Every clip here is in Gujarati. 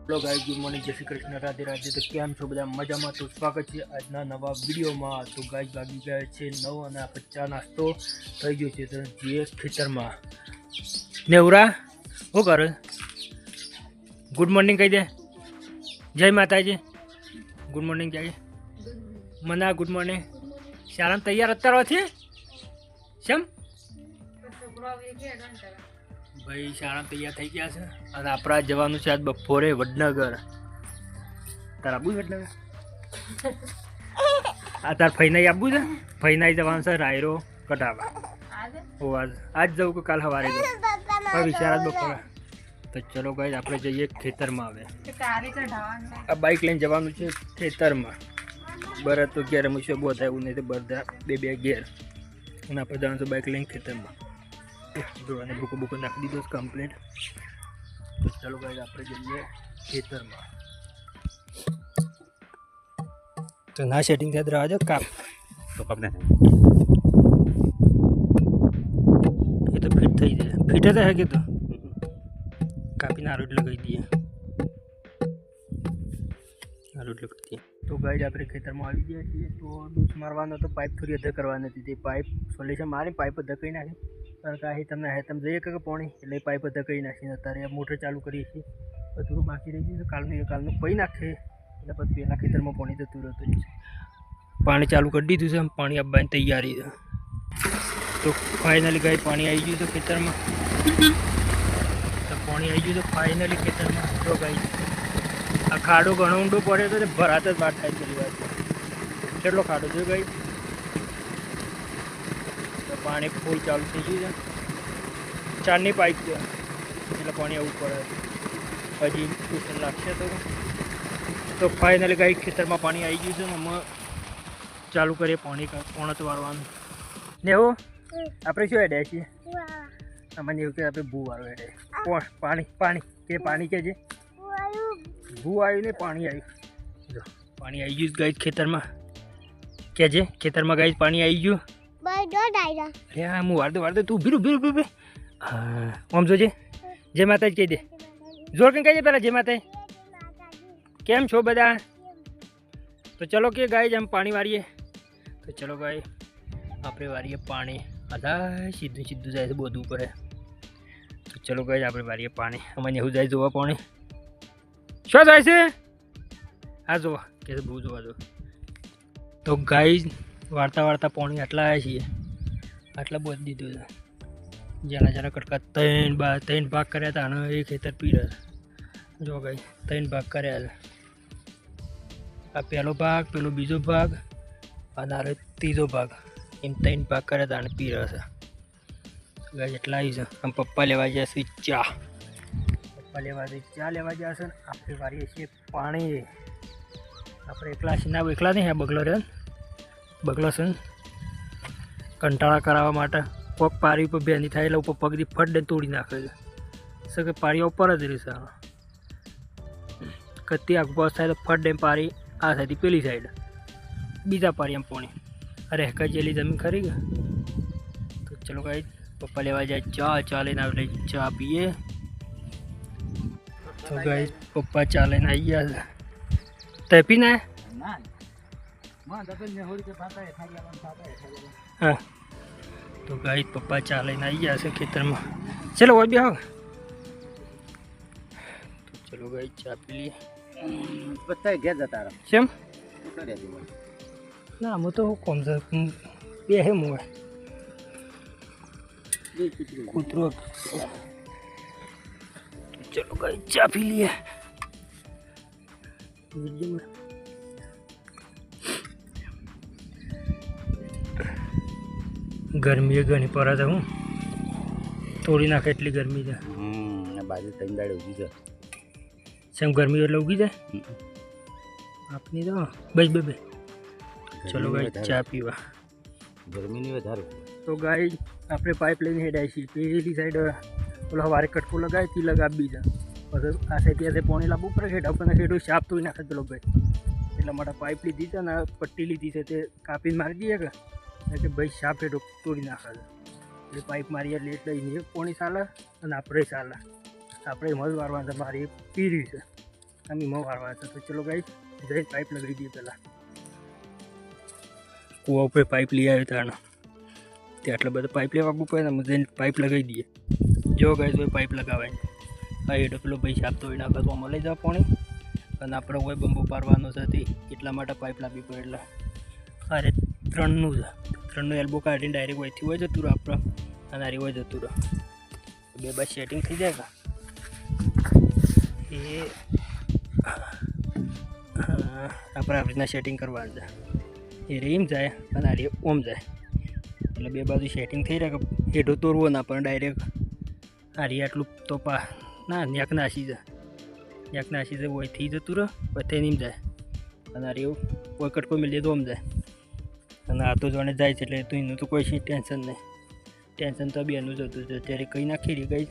हेलो गाइस, गुड मॉर्निंग, जय श्री कृष्ण, राधे राधे। तो કેમ છો બધા? મજામાં? તો સ્વાગત છે આજના નવા વિડીયોમાં। તો ગાઈસ વાગી ગયા છે 9 અને આપણે ચા નાસ્તો થઈ ગયો છે તો જે ખેતરમાં નેવરા શું કરે? ગુડ મોર્નિંગ કહી દે, જય માતાજી, ગુડ મોર્નિંગ જય મના, ગુડ મોર્નિંગ। શાળામાં તૈયાર અત્યારે છે કેમ ભાઈ? શાળા તૈયાર થઈ ગયા છે અને આપણા જવાનું છે આજ બપોરે વડનગર। તારા આબુ વડનગર? આ તાર ફઈનાઈ આબુ છે? ફઈનાઈ જવાનું છે રાયરો કટાવા। આજ જવું કે કાલ સવારે જવું પણ વિચાર જ બપોરે। તો ચલો ગાઈસ આપણે જઈએ ખેતરમાં। હવે આ બાઇક લઈને જવાનું છે ખેતરમાં। બરાબર તો ઘેર મૂછે બહુ થાય એવું નહીં તો બધા બે ઘેર અને આપણે જવાનું છે બાઇક લઈને ખેતરમાં। અને બુકો નાખી દીધો છે કમ્પ્લીટ। તો ચાલો ગાઈસ આપણે જઈએ ખેતરમાં। તો ના સેટિંગ થાય રહેવા દો, કાપ તો કાપ ને એ તો ફિટ થઈ જાય। ફિટ જ હે કે તો કાપીને આ રોડ લગાવી દઈએ, આ રોડ લગાવી દઈએ। તો ગાઈસ આપણે ખેતરમાં આવી ગયા છીએ। તો ડૂસ મારવાનો તો પાઇપ થોડી અધર કરવાની હતી, તે પાઇપ સોલ્યુશન મારી પાઇપ અધર કરી નાખી। કારણ કે અહીં તમને તમે જઈએ કે પાણી એટલે પાઇપ અધર કરી નાખીને અત્યારે મોટર ચાલુ કરીએ છીએ। થોડું બાકી રહી ગયું કાલનું પી નાખીએ એટલે પછી પહેલાં ખેતરમાં પાણી જતું રહેતું છે। પાણી ચાલુ કરી દીધું છે, પાણી આપવાની તૈયારી છે। તો ફાઇનલી ગાય પાણી આવી ગયું છે ખેતરમાં। તો પાણી આવી ગયું છે ફાઇનલી ખેતરમાં। તો ગાય આ ખાડો ઘણો ઊંડો પડે તો ભરાત જ વાત થાય પેલી વાત। કેટલો ખાડો છે ગાય? તો પાણી ફૂલ ચાલુ થઈ ગયું છે, 4ની પાઇપ છે એટલે પાણી આવવું પડે। હજી ટ્યુશન લાગશે તો ફાઇનલી ગાય ખેતરમાં પાણી આવી ગયું છે ને અમે ચાલુ કરીએ પાણી પોણત વાળવાનું। ને હો આપણે શું હેડ્યા છીએ? અમને એવું કે આપણે ભૂ વાળો હેડે પાણી કે પાણી કે છે ભૂ આવ્યું ને પાણી આવ્યું। જો પાણી આવી ગયું ગાય ખેતરમાં કે છે ખેતરમાં ગાય પાણી આવી ગયું। અરે હા હું વાળતો તું ભીરું હા આમ જોજે। જય માતાજી કહી દે, જોર કઈ કહી દે પેલા, જય માતાજી। કેમ છો બધા? તો ચલો કે ગાય આમ પાણી વાળીએ। તો ચલો ગાય આપણે વાળીએ પાણી। આધા સીધું જાય છે બધું પડે। તો ચલો ગાય આપણે વાળીએ પાણી। અમને એવું જાય જોવા પાણી શું જાય છે? હા જોવા કે બહુ જોવા જો। તો ગાય વાળતા પાણી આટલા આવ્યા છીએ, આટલા બહુ દીધું છે। જરા કટકા 3 ભાગ કર્યા હતા અને એ ખેતર પીડે જો ગાય 3 ભાગ કર્યા છે। આ પહેલો ભાગ, પેલો બીજો ભાગ અને આ ત્રીજો ભાગ, એમ 3 ભાગ કર્યા હતા અને પીડે છે ગાય એટલા આવી છે। આમ પપ્પા લેવા ગયા છે ચા લેવા ગયા છે ને આપણે વાળીએ છીએ પાણી। આપણે એકલા નહીં, આ બગલો રહે બગલો છે કંટાળા કરાવવા માટે। પગ પારી ઉપર બેની થાય એટલે ઉપર પગથી ફટ તોડી નાખે છે કે પારી ઉપર જ રહેશે। કત્તી આગ બસ થાય તો ફટ ડેમ પારી આ સાઈડથી પેલી સાઈડ બીજા પારી એમ પાણી। અરે કચેલી જમીન ખરી ગઈ। તો ચલો ગાઈ પપ્પા લેવા જાય ચા લઈને આવે ચા પીએ। તો ગાઈ પપ્પા ચા લઈને આવી ગયા છે। તે પીને હા તો ગાઈ પપ્પા ચા લઈને આવી ગયા છે ખેતરમાં। ચલો હોય બી આવો। તો ચલો ગાઈ ચા પી લઈએ। બધા ઘેર જતા રહો કેમ? ના હું તો કોમ છે બે હે મુએ કૂતરો। ચલો ગાઈ ચા પી લઈએ। ગરમી ઘણી પડે છે, હું તોડી નાખે એટલી ગરમી છે। બાજુ 3 દાડે ઉગી જાય સેમ ગરમી એટલે ઉગી જાય આપની તો બસ બે ચલો ગાઈ ચા પીવા। ગરમીની વધારે તો ગાઈ આપણે પાઇપ લઈને હેડાય છીએ પેલી સાઈડ ઓલો વારે કટકો લગાવી તી લગાવી છે પછી આ સાઈડ પાણી લાવવું પડે હેઠા ઉપર હેઠું સાફ તોડી નાખે પેલો ભાઈ એટલા માટે પાઇપ લીધી છે ને પટ્ટી લીધી છે તે કાપીને મારી દઈએ કે ભાઈ સાફ હેઠું તોડી નાખે છે। એટલે પાઇપ મારી એટલે એને પાણી ચાલે અને આપણે ચાલે। આપણે મજ વારવાનું છે, મારી પીરી છે આમ ઈમો વાળવા હતા. તો ચલો ગાઈસ જઈ પાઇપ લગાવી દઈએ પહેલાં. કૂવા ઉપર પાઇપ લઈ આવ્યો તાણ તે આટલા બધા પાઇપ લેવા આપવું પડે ને જઈને પાઇપ લગાવી દઈએ. જો ગાઈસ હોય પાઇપ લગાવાય હા એટલે પેલો ભાઈ આપતો હોય ના કરવા મળી જાય પાણી અને આપણે હોય બંબો પારવાનો છે એટલા માટે પાઇપ લાવવી પડે. એટલે અરે 3નું છે 3નું એલ્બો કાઢીને ડાયરેક્ટ વહીથી હોય જતું રહે આપણે અને આરી હોય જતું રહે. બે બાદ સેટિંગ થઈ જાય કા એ આપણે આવી રીતના સેટિંગ કરવાનું છે. એ રેમ જાય અને આરી ઓમ જાય એટલે બે બાજુ સેટિંગ થઈ રહે કે હેઠો તોરવો ના પણ ડાયરેક્ટ આરી આટલું તો ના નેક નાસી જાય નેક નાસી જાય વહીથી જતું રહે પછી નીમ જાય અને આરી એવું કોઈ કટકો મિલી તો ઓમ જાય અને આ તો જોડે જાય છે એટલે તો એનું તો કોઈ ટેન્શન નહીં. ટેન્શન તો બેનું જ હતું અત્યારે કંઈ નાખી રહી ગઈ.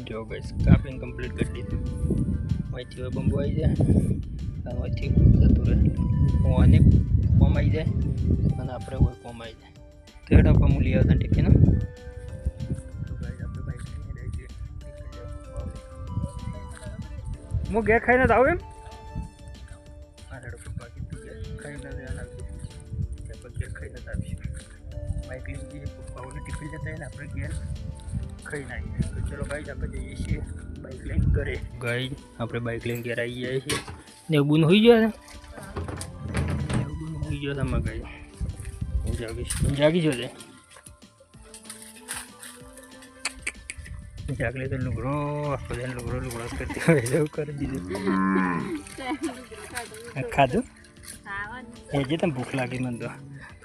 જો ગઈ કાપીને કમ્પ્લીટ કરી દીધું. અહીંથી હવે બંબુ આવી જાય અને અહીંથી જતું રહે અને કોમ આવી જાય અને આપણે કોઈ કોમ આવી જાય. તો એડા પણ હું લઈ આવતા ટિફિન હું ઘેર ખાઈને જ આવું એમ ખાઈને ખાઈને જ આવીશું. બાઇક લઈ જઈએ પપ્પાઓને ટિફિન જતા ને આપણે ઘેર ખાઈને આવીએ. તો ચલો ગાઈસ આપણે જઈએ છીએ બાઇક લઈને ઘરે. ગાઈસ આપણે બાઇક લઈને ઘેર આવી જાય છીએ ને એવું હોઈ ગયો ને એવું હોઈ ગયો તમે ગાઈસ હું જાગી જો જાગલે તો લુગડો આખો દિન લુગડો કરતી હોય એવું કરી દીધું. ખાધું એ જે તમે ભૂખ લાગી મને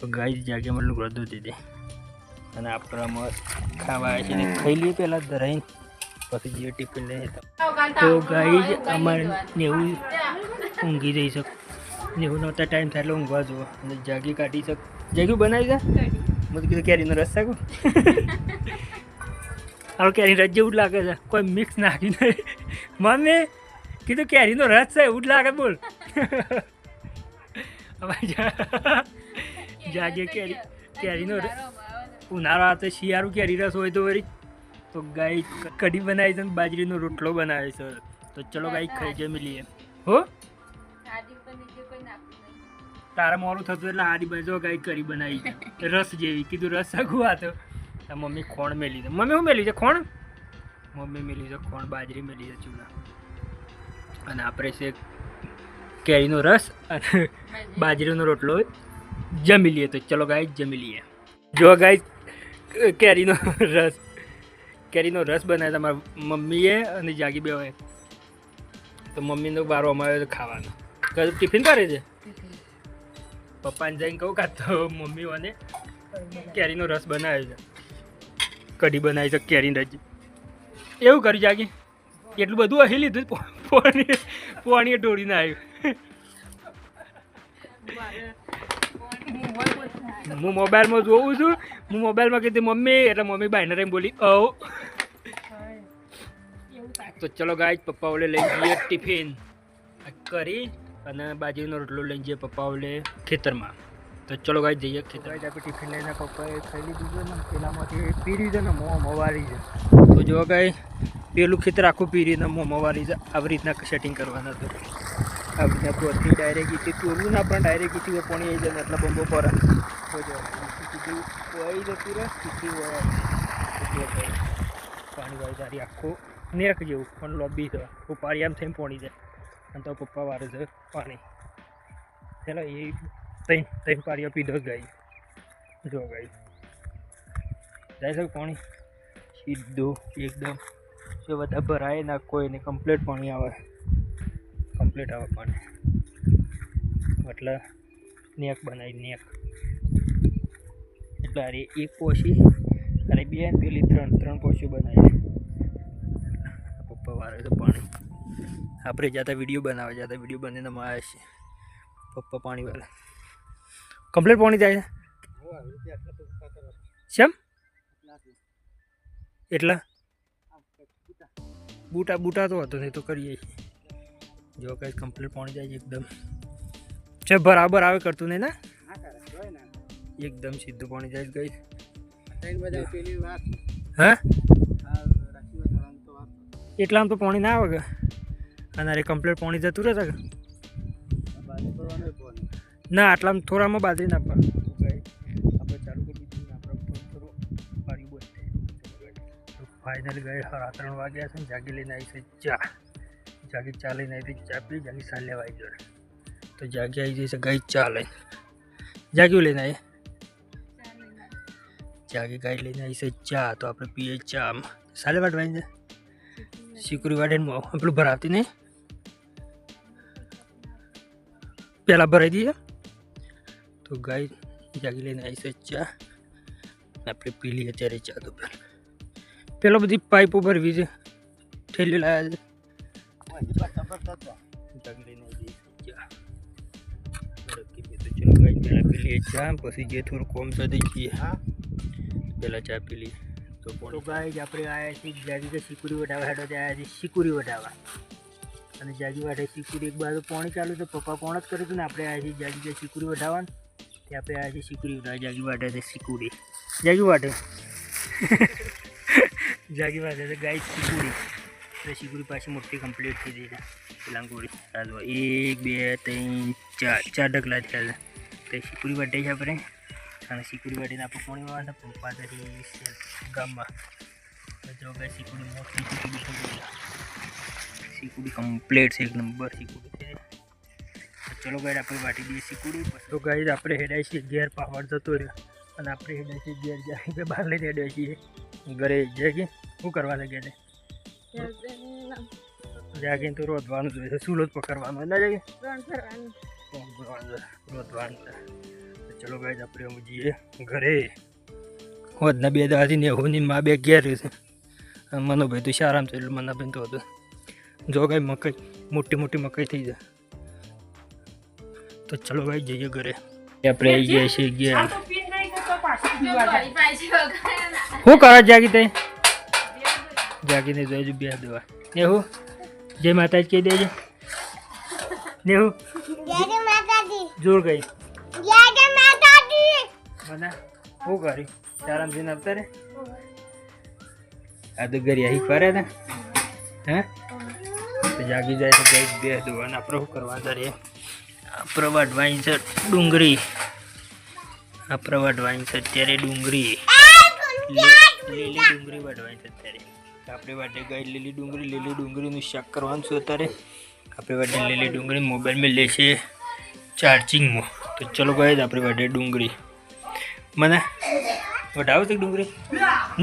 તો ગાય જાગે મને લુગડો દૂધી દે અને આપણે ખાવા આવે છે ને ખાઈ લઈએ પહેલાં ધરાઈને પછી જે ટિફિન લઈએ તો ગાય અમારે નેવું ઊંઘી જઈ શક 90 ટાઈમ થાય એટલે ઊંઘવા જુઓ અને જાગી કાઢી શક. જાગ્યું બનાવી દે મેં તો કીધું કેરીનો રસ શાકો હાલો કેરી રસ જેવું જ લાગે છે કોઈ મિક્સ નાખી નહીં. મમ્મી કીધું કેરીનો રસ છે એવું જ લાગે બોલ. જાગે કેરીનો ઉનાળો આવતો શિયાળું કેરી રસ હોય તો વળી તો ગાય કઢી બનાવી છે બાજરીનો રોટલો બનાવે છે. તો ચલો ગાય ખાઈ જમી લઈએ. હો તારા મોડું થતું એટલે હારી બાજુ ગાય કરી બનાવી છે રસ જેવી. કીધું રસ સગું આ તો મમ્મી ખોણ મેલી છે. મમ્મી શું મેલી છે ખોણ? મમ્મી મેલી છે ખોણ બાજરી મેલી છે ચૂલા અને આપણે છે કેરીનો રસ અને બાજરીનો રોટલો જમી લઈએ. તો ચલો ગાય જમી લઈએ. જો ગાય કેરીનો રસ બનાવે તમારા મમ્મીએ અને જાગી બે હોય તો મમ્મીનો વારો અમારે ખાવાનો. ટિફિન કરે છે પપ્પાને જઈને કહું કાં તો મમ્મીઓને કેરીનો રસ બનાવે છે કઢી બનાવી છે કેરીનો રસ એવું કર્યું જાગી એટલું બધું અહીં લીધું પોણીએ ઢોળીને આવ્યું. હું મોબાઈલમાં જોઉં છું હું મોબાઈલમાં કીધું મમ્મી એટલે મમ્મી બાઈને રહીને બોલી તો ચલો ગાય પપ્પા ઓલે લઈ જઈએ ટિફિન કરી અને બાજરીનો રોટલો લઈ જઈએ પપ્પા ઓલે ખેતરમાં. તો ચલો ગાય જઈએ ખેતર. આપણે ટિફિન લઈને પપ્પાએ ખાઈ લીધું છે ને પેલામાંથી પીરી છે ને મોંવાળી છે. તો જો ગાય પેલું ખેતર આખું પીરીને મોંવાળી છે. આવી રીતના સેટિંગ કરવાના હતું. આવી રીતના પોથી ડાયરેક્ટ ઇથી તોડવું ના પણ ડાયરેક્ટ ઇથી પાણી આવી જાય એટલા બંબો પર તો જો આવી જતું રહે ઇથી પાણી વાળી તારી આખું નેક જેવું પણ લોબી છે ઉપાડી આમ થઈને પોણી જાય અને તો પપ્પા વારે છે પાણી. ચાલો એ ત્રણ પાડીઓ પીધો ગાય. જો ગાય જાય છે પાણી સીધું એકદમ જો બધા ભરાય ના કોઈ નહીં કમ્પ્લીટ પાણી આવે પાણી એટલે નેક બનાવી નેક એટલે અરે એક પોછી અરે બે પેલી ત્રણ પોછી બનાવી પપ્પા વારે છે પાણી. આપણે જતા વિડીયો બનાવીને આવે છે પપ્પા પાણી વાળા કમ્પ્લીટ પાણી જાય છે કેમ એટલા બૂટા તો હતો નહીં તો કરીએ જો કંઈ કમ્પ્લીટ પાણી જાય એકદમ છે બરાબર આવે કરતું નહીં ને એકદમ સીધું પાણી જાય ગઈ. હા એટલામાં તો પાણી ના આવે અને અરે કમ્પ્લીટ પાણી જતું રહે છે ના આટલામાં થોડામાં બાજરી નાખવા આપણે ચાલુ કરી દીધું આપણે થોડું પાણી બોલ ફાઇનલ ગઈ 3:30 વાગ્યા છે ને જાગી લઈને આવી છે ચા જાગી ચા લઈને આવી ચા પી જાગી સાલ લેવા આવી જોડે તો જાગી આવી જઈ છે ગઈ ચા લઈને જાગ્યું લઈને આવી જાગી ગાય લઈને આવી છે ચા તો આપણે પીએ ચા સાલે વાટવાની છે સિકુરી વાટે પેલું ભરાવતી નહીં પહેલાં ભરાઈ દઈએ તો ગાય જાગી લઈને આવી છે ચા આપણે પી લઈએ અત્યારે ચા તો પેલો બધી પાઇપો ભરવી છે ઠેલી લાવ્યા છે જાગી લઈને આવી ચા તો ચલો ગાય પહેલાં પી લઈએ ચા પછી જે થોડું કોમ સાથે છીએ પહેલાં ચા પી લઈએ તો ગાય આપણે આવ્યા છીએ જાગી કે સિકુરી વટાવવા હેઠળ આવ્યા છીએ સિકુરી વટાવવા અને જાગી વાટે સિકુરી એક બાજુ પાણી ચાલુ તો પપ્પા પોણ જ કર્યું હતું ને આપણે આવ્યા છીએ જાગી કે સિકુરી વટાવવાનું તે આપણે આવ્યા છીએ સિકુરી વટાવવા જાગી વાટે છે સિકુરી જાગી વાટે જાગી વાટે છે ગાય સિકુરી એટલે સિકુરી પાછી મોટી કમ્પ્લીટ થઈ ગઈ છે લાંગોડી ચાલો 1 2 3 4 ઢગલા થયા છે તો સિકુરી વાટે છે આપણે અને સિકુરી વાટીને આપણે પાણી વાળવા પપ્પા તરી ગામમાં જો ગાય સિકુરી મોટી સિકુડી કમ્પ્લીટ છે એક નંબર સિકુડી છે ચલો ગાય આપણે વાટી દઈએ સિકુડી તો ગાય આપણે હેડાય છીએ ઘેર પાવડ જતો રહ્યો અને આપણે હેડાય છીએ ઘેર જાય કે બહાર લઈને હેડાય છીએ ઘરે જાગી શું કરવા લાગે છે જાગીને તો રોધવાનું જોઈએ છે સૂલો જ પકડવાનું ના જાગે રોધવાનું ચલો ગાય આપણે અમે જઈએ ઘરે હોદના 2 દાવાથી નેહુની મા બે ઘેર છે મનોભાઈ તો સારામ છે એટલે મનાભાઈ તો હતું જો ગાય મકાઈ મોટી મોટી મકાઈ થઈ જાય તો ચલો ગાય જઈએ ઘરે આપણે આવી ગયા છીએ ગયા શું કરો જાગી તે જાગીને જોઈ બે દવા નેહુ જય માતાજી કહી દેજે નેહુ જોર ગઈ મને શું કરી સારામ જઈને આવતા રે આ તો ઘરે અહીં ફરે ને હે તો જાગી જાય તો ગઈ બે દવા આપણે શું કરવા તારે આપણે વાટવાની છે ડુંગળી આપણે વાટવાની છે અત્યારે ડુંગળી લીલી ડુંગળી વાટવાની છે અત્યારે આપણે વાટે ગઈ લીલી ડુંગળીનું શાક કરવાનું છે અત્યારે આપણે વાટે લીલી ડુંગળી મોબાઈલમાં લેશે ચાર્જિંગમાં તો ચલો ગાય આપણે વાટે ડુંગળી મને વટાવો છે ડુંગળી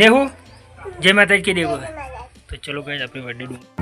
નેહુ જય માતાજી કે દેવો તો ચલો ગાય આપણે વાટે ડુંગળી